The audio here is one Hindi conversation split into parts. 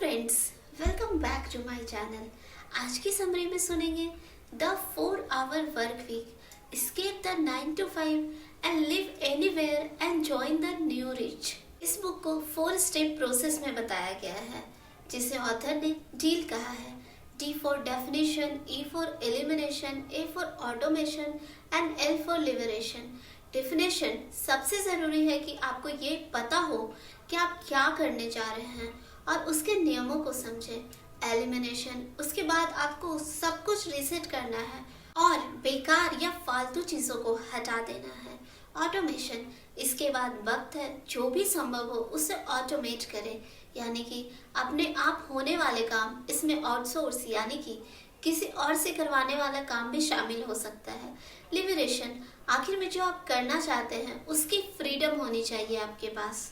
Friends, welcome back to my channel. आज की समरी में सुनेंगे the 4 hour work week, escape the 9 to 5 and live anywhere and join the new rich. इस बुक को 4 स्टेप प्रोसेस में बताया गया है, जिसे ऑथर ने डील कहा है। D for definition, E for elimination, A for automation and L for liberation. Definition सबसे जरूरी है कि आपको ये पता हो कि आप क्या करने जा रहे हैं और उसके नियमों को समझें। एलिमिनेशन, उसके बाद आपको सब कुछ रीसेट करना है और बेकार या फालतू चीज़ों को हटा देना है। ऑटोमेशन, इसके बाद वक्त है जो भी संभव हो उसे ऑटोमेट करें, यानी कि अपने आप होने वाले काम इसमें आउटसोर्स यानी कि किसी और से करवाने वाला काम भी शामिल हो सकता है। लिबरेशन, आखिर में जो आप करना चाहते हैं उसकी फ्रीडम होनी चाहिए आपके पास।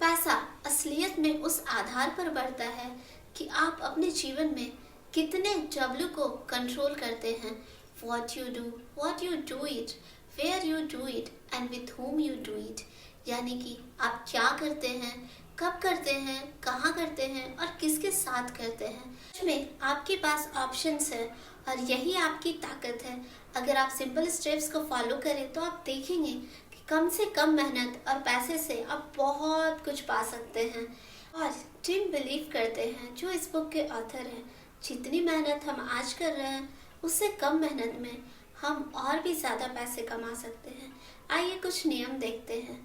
पैसा असलियत में उस आधार पर बढ़ता है कि आप अपने जीवन में कितने W को कंट्रोल करते हैं। what you do it, where you do it and with whom you do it, यानी कि आप क्या करते हैं, कब करते हैं, कहाँ करते हैं और किसके साथ करते हैं। इसमें आपके पास ऑप्शंस है और यही आपकी ताकत है। अगर आप सिंपल स्टेप्स को फॉलो करें तो आप देखेंगे कि कम से कम मेहनत और पैसे से आप बहुत कुछ पा सकते हैं। और टिम बिलीव करते हैं, जो इस बुक के ऑथर हैं, जितनी मेहनत हम आज कर रहे हैं उससे कम मेहनत में हम और भी ज़्यादा पैसे कमा सकते हैं। आइए कुछ नियम देखते हैं।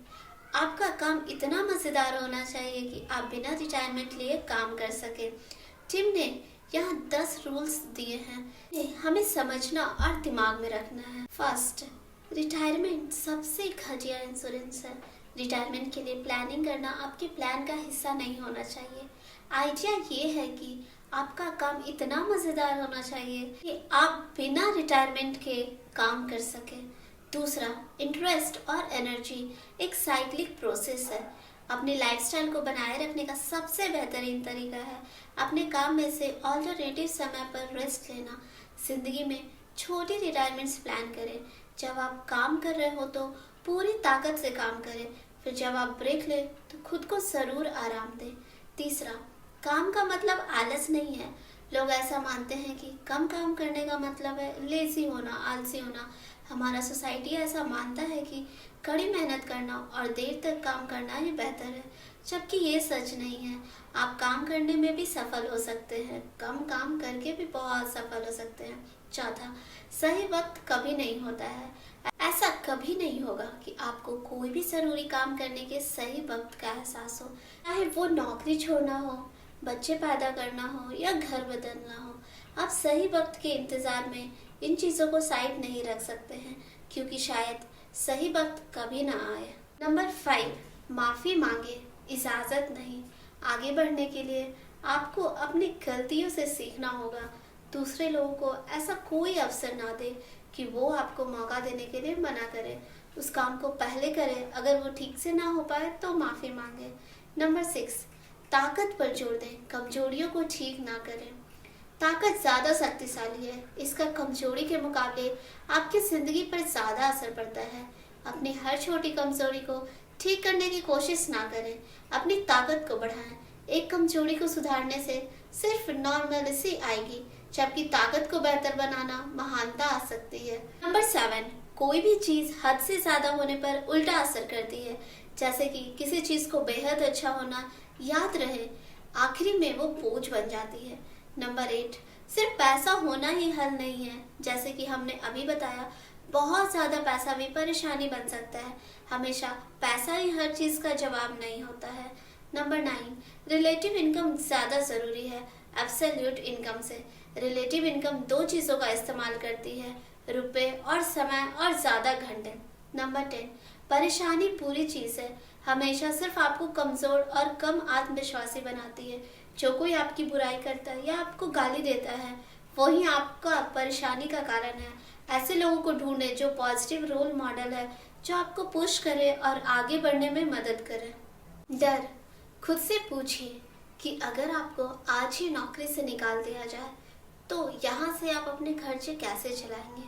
आपका काम इतना मज़ेदार होना चाहिए कि आप बिना रिटायरमेंट लिए काम कर सके। टिम ने यहाँ 10 रूल्स दिए हैं, हमें समझना और दिमाग में रखना है। फर्स्ट, रिटायरमेंट सबसे घटिया इंश्योरेंस है। रिटायरमेंट के लिए प्लानिंग करना आपके प्लान का हिस्सा नहीं होना चाहिए। आइडिया ये है कि आपका काम इतना मज़ेदार होना चाहिए कि आप बिना रिटायरमेंट के काम कर सकें। दूसरा, इंटरेस्ट और एनर्जी एक साइक्लिक प्रोसेस है। अपनी लाइफस्टाइल को बनाए रखने का सबसे बेहतरीन तरीका है अपने काम में से ऑल्टरनेटिव समय पर रेस्ट लेना। जिंदगी में छोटी रिटायरमेंट्स प्लान करें। जब आप काम कर रहे हो तो पूरी ताकत से काम करें, फिर जब आप ब्रेक लें तो खुद को ज़रूर आराम दें। तीसरा, काम का मतलब आलस नहीं है। लोग ऐसा मानते हैं कि कम काम करने का मतलब है लेजी होना, आलसी होना। हमारा सोसाइटी ऐसा मानता है कि कड़ी मेहनत करना और देर तक काम करना ही बेहतर है, जबकि ये सच नहीं है। आप काम करने में भी सफल हो सकते हैं, कम काम करके भी बहुत सफल हो सकते हैं। चौथा, सही वक्त कभी नहीं होता है। ऐसा कभी नहीं होगा कि आपको कोई भी ज़रूरी काम करने के सही वक्त का एहसास हो, चाहे वो नौकरी छोड़ना हो, बच्चे पैदा करना हो या घर बदलना हो। आप सही वक्त के इंतज़ार में इन चीज़ों को साइड नहीं रख सकते हैं, क्योंकि शायद सही वक्त कभी ना आए। नंबर 5, माफ़ी मांगे, इजाज़त नहीं। आगे बढ़ने के लिए आपको अपनी गलतियों से सीखना होगा। दूसरे लोगों को ऐसा कोई अवसर ना दे कि वो आपको मौका देने के लिए मना करे। उस काम को पहले करें, अगर वो ठीक से ना हो पाए तो माफ़ी मांगे। नंबर 6, ताकत पर जोर दें, कमजोरियों को ठीक ना करें। ताकत ज़्यादा शक्तिशाली है, इसका कमजोरी के मुकाबले आपकी ज़िंदगी पर ज़्यादा असर पड़ता है। अपनी हर छोटी कमजोरी को ठीक करने की कोशिश ना करें, अपनी ताकत को बढ़ाएं। एक कमजोरी को सुधारने से सिर्फ नॉर्मलिटी आएगी, जबकि ताकत को बेहतर बनाना महानता आ सकती है। नंबर 7, कोई भी चीज़ हद से ज़्यादा होने पर उल्टा असर करती है। जैसे कि किसी चीज़ को बेहद अच्छा होना, याद रहे, आखिरी में वो बोझ बन जाती है। नंबर 8, सिर्फ पैसा होना ही हल नहीं है। जैसे कि हमने अभी बताया, बहुत ज़्यादा पैसा भी परेशानी बन सकता है। हमेशा पैसा ही हर चीज़ का जवाब नहीं होता है। नंबर 9, रिलेटिव इनकम ज़्यादा ज़रूरी है एब्सोल्यूट इनकम से। रिलेटिव इनकम 2 चीज़ों का इस्तेमाल करती है, रुपए और समय और ज़्यादा घंटे। नंबर 10, परेशानी बुरी चीज़ है, हमेशा सिर्फ आपको कमज़ोर और कम आत्मविश्वासी बनाती है। जो कोई आपकी बुराई करता है या आपको गाली देता है, वही आपका परेशानी का कारण है। ऐसे लोगों को ढूंढें जो पॉजिटिव रोल मॉडल है, जो आपको पुश करे और आगे बढ़ने में मदद करे। डर, खुद से पूछिए कि अगर आपको आज ही नौकरी से निकाल दिया जाए तो यहाँ से आप अपने खर्चे कैसे चलाएंगे।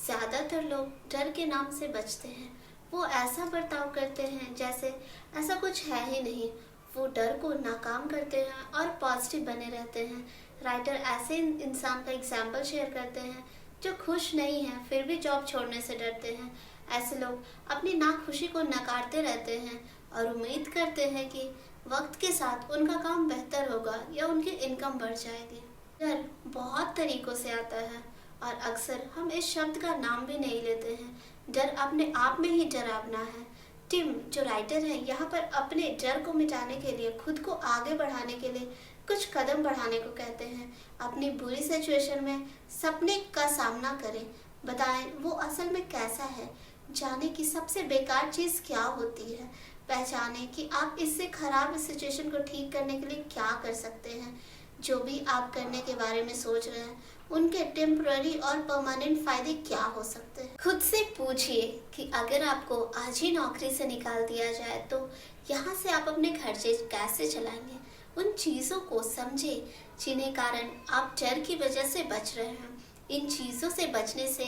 ज़्यादातर लोग डर के नाम से बचते हैं। वो ऐसा बर्ताव करते हैं जैसे ऐसा कुछ है ही नहीं। वो डर को नाकाम करते हैं और पॉजिटिव बने रहते हैं। राइटर ऐसे इंसान का एग्जाम्पल शेयर करते हैं जो खुश नहीं है फिर भी जॉब छोड़ने से डरते हैं। ऐसे लोग अपनी नाखुशी को नकारते रहते हैं और उम्मीद करते हैं कि वक्त के साथ उनका काम बेहतर होगा या उनकी इनकम बढ़ जाएगी। डर बहुत तरीकों से आता है और अक्सर हम इस शब्द का नाम भी नहीं लेते हैं। डर अपने आप में ही डरावना है। टिम जो राइटर है यहाँ पर अपने डर को मिटाने के लिए, खुद को आगे बढ़ाने के लिए कुछ कदम बढ़ाने को कहते हैं। अपनी बुरी सिचुएशन में सपने का सामना करें, बताएं वो असल में कैसा है, जाने कि सबसे बेकार चीज़ क्या होती है, पहचानें कि आप इससे खराब सिचुएशन को ठीक करने के लिए क्या कर सकते हैं। जो भी आप करने के बारे में सोच रहे हैं उनके टेम्पररी और परमानेंट फायदे क्या हो सकते हैं। खुद से पूछिए कि अगर आपको आज ही नौकरी से निकाल दिया जाए तो यहाँ से आप अपने खर्चे कैसे चलाएंगे। उन चीज़ों को समझे जिन्हें कारण आप डर की वजह से बच रहे हैं। इन चीज़ों से बचने से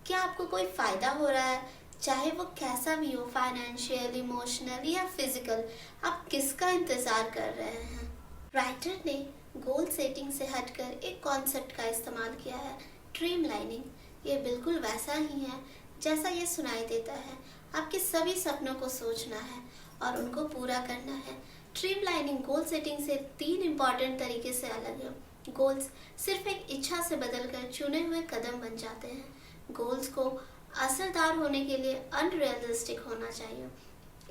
क्या आपको कोई फ़ायदा हो रहा है, चाहे वो कैसा भी हो, फाइनेंशियल, इमोशनल या फिजिकल। आप किसका इंतज़ार कर रहे हैं। राइटर ने गोल सेटिंग से हटकर एक कॉन्सेप्ट का इस्तेमाल किया है, ड्रीम लाइनिंग। ये बिल्कुल वैसा ही है जैसा ये सुनाई देता है। आपके सभी सपनों को सोचना है और उनको पूरा करना है। ड्रीम लाइनिंग गोल सेटिंग से 3 इम्पॉर्टेंट तरीके से अलग है। गोल्स सिर्फ एक इच्छा से बदलकर चुने हुए कदम बन जाते हैं। गोल्स को असरदार होने के लिए अनरियलिस्टिक होना चाहिए।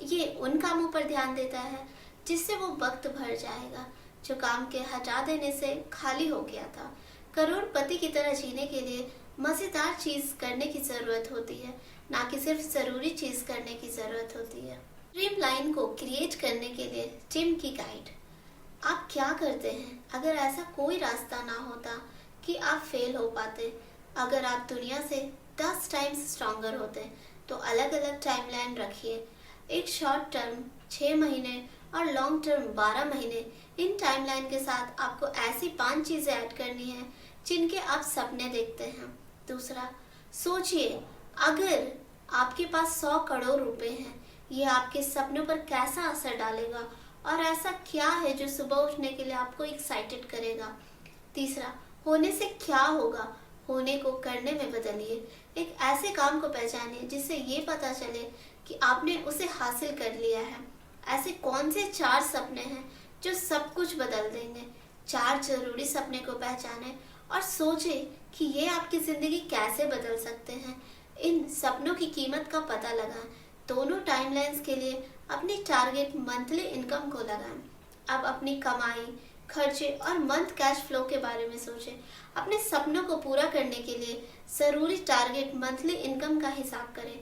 ये उन कामों पर ध्यान देता है जिससे वो वक्त भर जाएगा, जो काम के हटा देने से खाली हो गया था। करोड़पति की तरह जीने के लिए मज़ेदार चीज़ करने की ज़रूरत होती है, ना कि सिर्फ ज़रूरी चीज़ करने की ज़रूरत होती है। ड्रीम लाइन को क्रिएट करने के लिए टिम की गाइड। आप क्या करते हैं अगर ऐसा कोई रास्ता ना होता कि आप फेल हो पाते। अगर आप दुनिया से 10 टाइम्स स्ट्रॉन्गर होते तो अलग अलग टाइमलाइन रखिए। एक शॉर्ट टर्म 6 महीने और लॉन्ग टर्म 12 महीने। इन टाइमलाइन के साथ आपको ऐसी 5 चीज़ें ऐड करनी है जिनके आप सपने देखते हैं। दूसरा, सोचिए अगर आपके पास 100 करोड़ रुपए हैं, ये आपके सपनों पर कैसा असर डालेगा और ऐसा क्या है जो सुबह उठने के लिए आपको एक्साइटेड करेगा। तीसरा, होने से क्या होगा, होने को करने में बदलिए। एक ऐसे काम को पहचानिए जिससे ये पता चले कि आपने उसे हासिल कर लिया है। ऐसे कौन से 4 सपने हैं जो सब कुछ बदल देंगे। 4 जरूरी सपने को पहचानें और सोचें कि ये आपकी ज़िंदगी कैसे बदल सकते हैं। इन सपनों की कीमत का पता लगाएं। दोनों टाइमलाइंस के लिए अपनी टारगेट मंथली इनकम को लगाएं। अब अपनी कमाई, खर्चे और मंथ कैश फ्लो के बारे में सोचें। अपने सपनों को पूरा करने के लिए ज़रूरी टारगेट मंथली इनकम का हिसाब करें।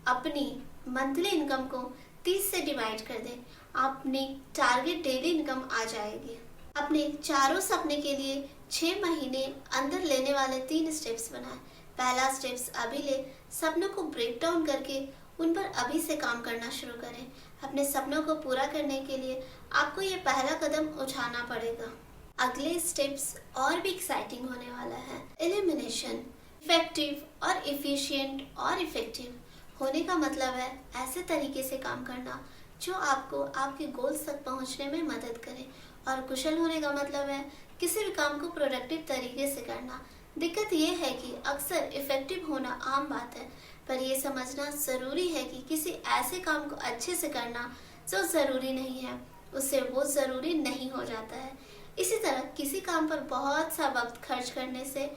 अपनी मंथली इनकम को 30 से डिवाइड कर दें। अपनी टारगेट डेली इनकम आ जाएगी। अपने चारों सपने के लिए 6 महीने अंदर लेने वाले 3 स्टेप्स बनाएं। पहला स्टेप्स अभी ले, सपनों को ब्रेक डाउन करके उन पर अभी से काम करना शुरू करें। अपने सपनों को पूरा करने के लिए आपको ये पहला कदम उठाना पड़ेगा। अगले स्टेप्स और भी एक्साइटिंग होने वाला है। एलिमिनेशन। इफेक्टिव और इफिशिएंट और इफेक्टिव होने का मतलब है ऐसे तरीके से काम करना जो आपको आपके गोल्स तक पहुंचने में मदद करे। और कुशल होने का मतलब है किसी भी काम को प्रोडक्टिव तरीके से करना। दिक्कत ये है कि अक्सर इफेक्टिव होना आम बात है, पर यह समझना ज़रूरी है कि किसी ऐसे काम को अच्छे से करना जो ज़रूरी नहीं है, उससे वो ज़रूरी नहीं हो जाता है। इसी तरह किसी काम पर बहुत सा वक्त खर्च करने से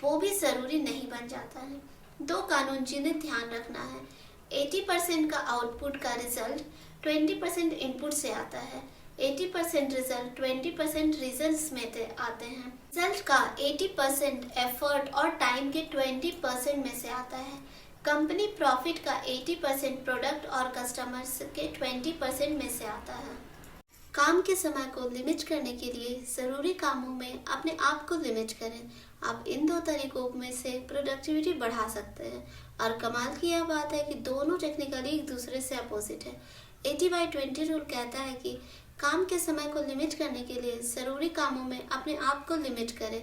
वो भी ज़रूरी नहीं बन जाता है। 2 कानून जिन्हें ध्यान रखना है। 80% का आउटपुट का रिजल्ट 20% इनपुट से आता है। 80% रिजल्ट 20% रिजल्ट्स में आते हैं। रिजल्ट का 80% एफर्ट और टाइम के 20% में से आता है। कंपनी प्रॉफिट का 80% प्रोडक्ट और कस्टमर्स के 20% में से आता है। काम के समय को लिमिट करने के लिए ज़रूरी कामों में अपने आप को लिमिट करें। आप इन 2 तरीकों में से प्रोडक्टिविटी बढ़ा सकते हैं। और कमाल की यह बात है कि दोनों टेक्निकली एक दूसरे से अपोजिट है। 80/20 रूल कहता है कि काम के समय को लिमिट करने के लिए ज़रूरी कामों में अपने आप को लिमिट करें।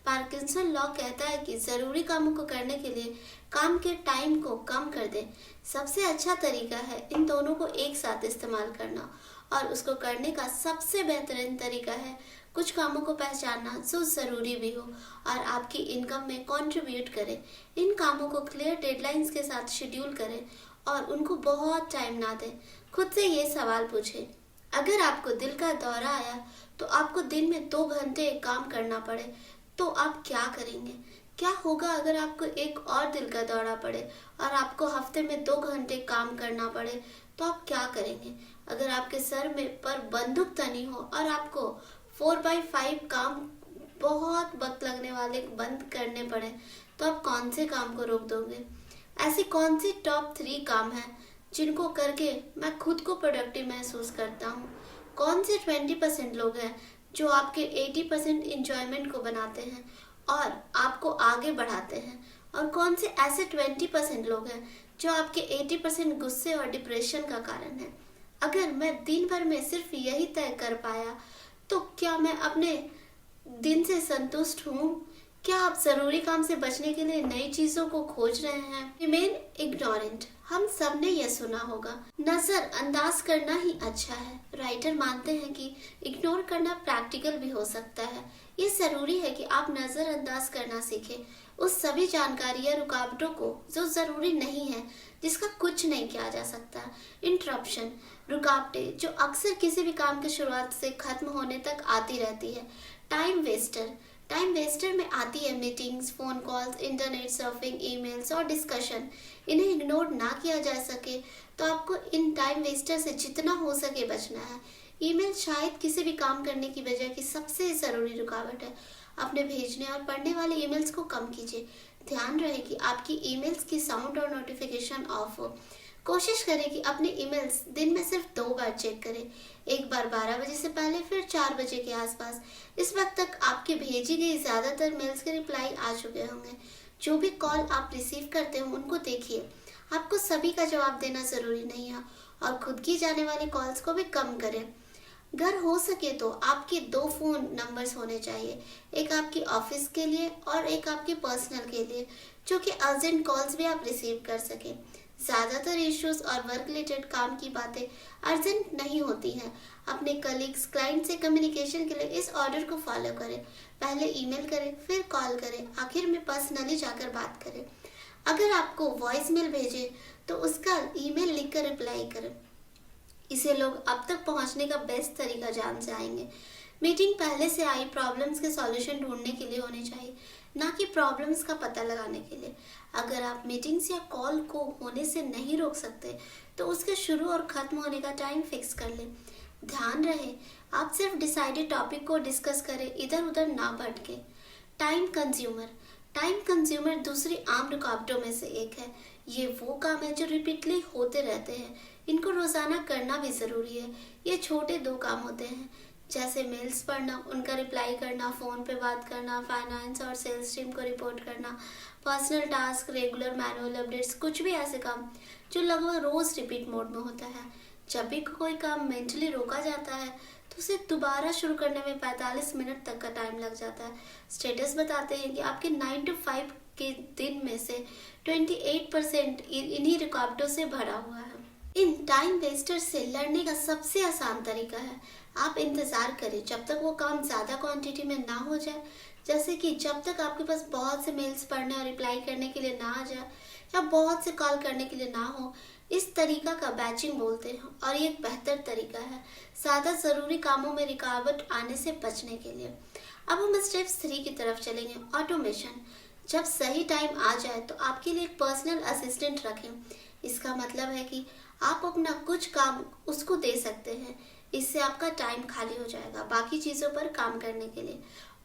पार्किंसन लॉ कहता है कि ज़रूरी कामों को करने के लिए काम के टाइम को कम कर दें। सबसे अच्छा तरीका है इन दोनों को एक साथ इस्तेमाल करना और उसको करने का सबसे बेहतरीन तरीका है कुछ कामों को पहचानना जो ज़रूरी भी हो और आपकी इनकम में कंट्रीब्यूट करे। इन कामों को क्लियर डेडलाइंस के साथ शेड्यूल करें और उनको बहुत टाइम ना दें। खुद से ये सवाल पूछें, अगर आपको दिल का दौरा आया तो आपको दिन में 2 घंटे काम करना पड़े तो आप क्या करेंगे? क्या होगा अगर आपको एक और दिल का दौरा पड़े और आपको हफ्ते में 2 घंटे काम करना पड़े तो आप क्या करेंगे? अगर आपके सर में पर बंदूक तनी हो और आपको 4/5 काम बहुत वक्त लगने वाले बंद करने पड़े तो आप कौन से काम को रोक दोगे? ऐसी कौन सी टॉप 3 काम हैं जिनको करके मैं खुद को प्रोडक्टिव महसूस करता हूँ? कौन से 20% लोग हैं जो आपके 80% इंजॉयमेंट को बनाते हैं और आपको आगे बढ़ाते हैं? और कौन से ऐसे 20% लोग हैं जो आपके 80% गुस्से और डिप्रेशन का कारण है? अगर मैं दिन भर में सिर्फ यही तय कर पाया तो क्या मैं अपने दिन से संतुष्ट हूँ? क्या आप जरूरी काम से बचने के लिए नई चीजों को खोज रहे हैं? Remain ignorant. हम सब ने यह सुना होगा, नजरअंदाज करना ही अच्छा है। राइटर मानते हैं कि इग्नोर करना प्रैक्टिकल भी हो सकता है। ये जरूरी है कि आप नजरअंदाज करना सीखें उस सभी जानकारी या रुकावटों को जो जरूरी नहीं है, जिसका कुछ नहीं किया जा सकता। इंटरप्शन, रुकावटें जो अक्सर किसी भी काम की शुरुआत से खत्म होने तक आती रहती है। टाइम वेस्टर में आती है meetings, phone calls, internet surfing, emails और डिस्कशन। इन्हें इग्नोर ना किया जा सके तो आपको इन टाइम वेस्टर से जितना हो सके बचना है। ईमेल शायद किसी भी काम करने की वजह की सबसे ज़रूरी रुकावट है। अपने भेजने और पढ़ने वाले ईमेल्स को कम कीजिए। ध्यान रहे कि आपकी ईमेल्स की साउंड और नोटिफिकेशन ऑफ हो। कोशिश करें कि अपने ईमेल्स दिन में सिर्फ 2 बार चेक करें, एक बार 12 बजे से पहले, फिर 4 बजे के आसपास। इस वक्त तक आपकी भेजी गई ज़्यादातर मेल्स के रिप्लाई आ चुके होंगे। जो भी कॉल आप रिसीव करते हो उनको देखिए। आपको सभी का जवाब देना ज़रूरी नहीं है और खुद की जाने वाली कॉल्स को भी कम करें। अगर हो सके तो आपके 2 फ़ोन नंबर्स होने चाहिए, एक आपकी ऑफिस के लिए और एक आपके पर्सनल के लिए, जो कि अर्जेंट कॉल्स भी आप रिसीव कर सकें। ज़्यादातर इश्यूज और वर्क रिलेटेड काम की बातें अर्जेंट नहीं होती हैं। अपने कलीग्स, क्लाइंट से कम्युनिकेशन के लिए इस ऑर्डर को फॉलो करें। पहले ईमेल करें, फिर कॉल करें, आखिर में पर्सनली जाकर बात करें। अगर आपको वॉइस मेल भेजे तो उसका ईमेल लिखकर रिप्लाई करें। इसे लोग अब तक पहुंचने का बेस्ट तरीका जान जाएंगे। मीटिंग पहले से आई प्रॉब्लम्स के सॉल्यूशन ढूंढने के लिए होनी चाहिए, ना कि प्रॉब्लम्स का पता लगाने के लिए। अगर आप मीटिंग्स या कॉल को होने से नहीं रोक सकते तो उसके शुरू और ख़त्म होने का टाइम फिक्स कर लें। ध्यान रहे आप सिर्फ डिसाइडेड टॉपिक को डिस्कस करें, इधर उधर ना भटके। टाइम कंज्यूमर दूसरी आम रुकावटों में से एक है। ये वो काम है जो रिपीटली होते रहते हैं। इनको रोज़ाना करना भी ज़रूरी है। ये छोटे 2 काम होते हैं, जैसे मेल्स पढ़ना, उनका रिप्लाई करना, फ़ोन पे बात करना, फाइनेंस और सेल्स टीम को रिपोर्ट करना, personal task, regular manual updates, कुछ भी ऐसे काम जो लगभग रोज़ रिपीट मोड में होता है। जब भी कोई काम मेंटली रोका जाता है तो उसे दोबारा शुरू करने में 45 मिनट तक का टाइम लग जाता है। स्टेटस बताते हैं कि आपके 9 to 5 के दिन में से 28% इन्हीं रुकावटों से भरा हुआ है। इन टाइम वेस्टर से लड़ने का सबसे आसान तरीका है, आप इंतज़ार करें जब तक वो काम ज़्यादा क्वांटिटी में ना हो जाए। जैसे कि जब तक आपके पास बहुत से मेल्स पढ़ने और रिप्लाई करने के लिए ना आ जाए या बहुत से कॉल करने के लिए ना हो। इस तरीका का बैचिंग बोलते हैं और ये एक बेहतर तरीका है ज़्यादा ज़रूरी कामों में रुकावट आने से बचने के लिए। अब हम स्टेप 3 की तरफ चलेंगे, ऑटोमेशन। जब सही टाइम आ जाए तो आपके लिए एक पर्सनल असिस्टेंट रखें। इसका मतलब है कि आप अपना कुछ काम उसको दे सकते हैं। इससे आपका टाइम खाली हो जाएगा बाकी चीज़ों पर काम करने के लिए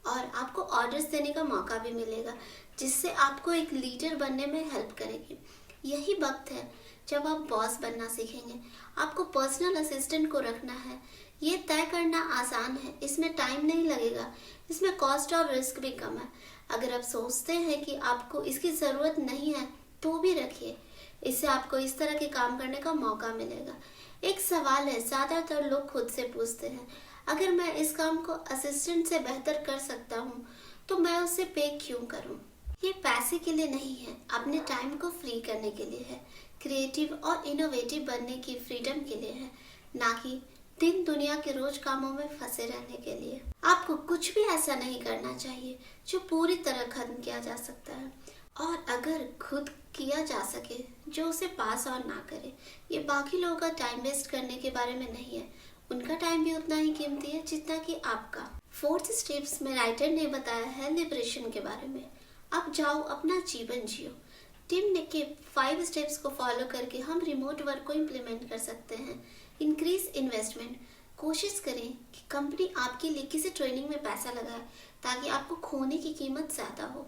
और आपको ऑर्डर्स देने का मौका भी मिलेगा, जिससे आपको एक लीडर बनने में हेल्प करेगी। यही वक्त है जब आप बॉस बनना सीखेंगे। आपको पर्सनल असिस्टेंट को रखना है। ये तय करना आसान है, इसमें टाइम नहीं लगेगा, इसमें कॉस्ट और रिस्क भी कम है। अगर आप सोचते हैं कि आपको इसकी ज़रूरत नहीं है तो भी रखिए, इससे आपको इस तरह के काम करने का मौका मिलेगा। एक सवाल है, ज़्यादातर लोग खुद से पूछते हैं, अगर मैं इस काम को असिस्टेंट से बेहतर कर सकता हूँ तो मैं उसे पे क्यों करूँ? ये पैसे के लिए नहीं है, अपने टाइम को फ्री करने के लिए है, क्रिएटिव और इनोवेटिव बनने की फ्रीडम के लिए है, ना कि दिन दुनिया के रोज कामों में फंसे रहने के लिए। आपको कुछ भी ऐसा नहीं करना चाहिए जो पूरी तरह खत्म किया जा सकता है, और अगर खुद किया जा सके जो उसे पास ऑन ना करे। ये बाकी लोगों का टाइम वेस्ट करने के बारे में नहीं है, उनका टाइम भी उतना ही कीमती है जितना कि आपका। 4th स्टेप्स में राइटर ने बताया है लिबरेशन के बारे में। अब जाओ अपना जीवन जियो। टिम ने के 5 स्टेप्स को फॉलो करके हम रिमोट वर्क को इम्प्लीमेंट कर सकते हैं। Increase investment. कोशिश करें कि कंपनी आपके लिए किसी ट्रेनिंग में पैसा लगाए ताकि आपको खोने की कीमत ज़्यादा हो।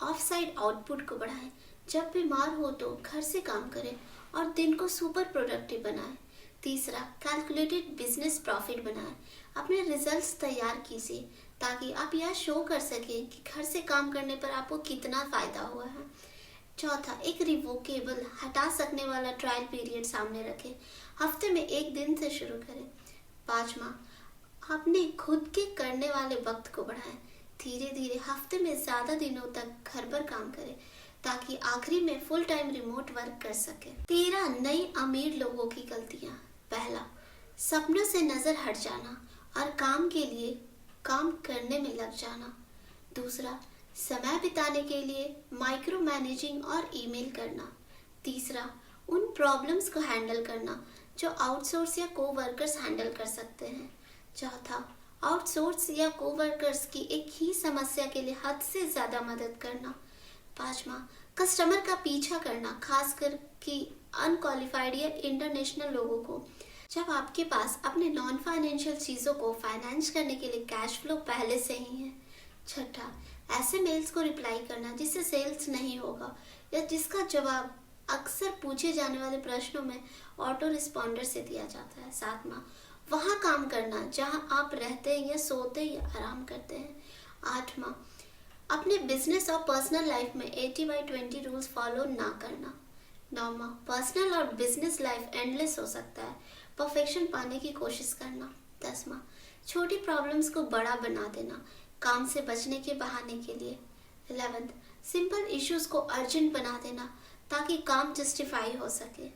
ऑफ साइड आउटपुट को बढ़ाएं। जब बीमार हो तो घर से काम करें और दिन को सुपर प्रोडक्टिव बनाएं। तीसरा, कैलकुलेटेड बिजनेस प्रॉफिट बनाएं। अपने रिजल्ट्स तैयार कीजिए ताकि आप यह शो कर सकें कि घर से काम करने पर आपको कितना फ़ायदा हुआ है। चौथा, एक रिवोकेबल हटा सकने वाला ट्रायल पीरियड सामने रखें। हफ्ते में 1 दिन से शुरू करें। 5वां, अपने खुद के करने वाले वक्त को बढ़ाएं। धीरे धीरे हफ्ते में ज़्यादा दिनों तक घर पर काम करें ताकि आखिरी में फुल टाइम रिमोट वर्क कर सके। 13, नई अमीर लोगों की गलतियां। पहला, सपनों से नजर हट जाना और काम के लिए काम करने में लग जाना। दूसरा, समय बिताने के लिए माइक्रो मैनेजिंग और ईमेल करना। तीसरा, उन प्रॉब्लम्स को हैंडल करना जो आउटसोर्स या कोवर्कर्स हैंडल कर सकते हैं। चौथा, आउटसोर्स या कोवर्कर्स की एक ही समस्या के लिए हद से ज़्यादा मदद करना। 5वां, कस्टमर का पीछा करना, खासकर कि अनक्वालिफाइड या इंटरनेशनल लोगों को। जब आपके पास अपने नॉन फाइनेंशियल चीज़ों को फाइनेंस करने के लिए कैश फ्लो पहले से ही है। 6ठा, ऐसे मेल्स को रिप्लाई करना जिससे सेल्स नहीं होगा या जिसका जवाब अक्सर पूछे जाने वाले प्रश्नों में ऑटो रिस्पॉन्डर से दिया जाता है। 7वां, वहाँ काम करना जहाँ आप रहते हैं या सोते या आराम करते हैं। 8वां, अपने बिजनेस और पर्सनल लाइफ में 80/20 रूल्स फॉलो ना करना। 9वां, पर्सनल और बिजनेस लाइफ एंडलेस हो सकता है, परफेक्शन पाने की कोशिश करना। 10वां, छोटी प्रॉब्लम्स को बड़ा बना देना, काम से बचने के बहाने के लिए। 11th, सिंपल इश्यूज को अर्जेंट बना देना ताकि काम जस्टिफाई हो सके।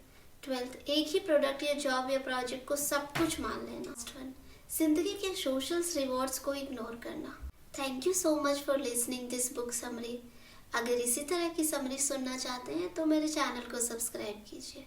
12th, एक ही प्रोडक्ट या जॉब या प्रोजेक्ट को सब कुछ मान लेना। 1, जिंदगी के सोशल रिवॉर्ड्स को इग्नोर करना। Thank you so much for listening this book summary. अगर इसी तरह की समरी सुनना चाहते हैं तो मेरे चैनल को सब्सक्राइब कीजिए।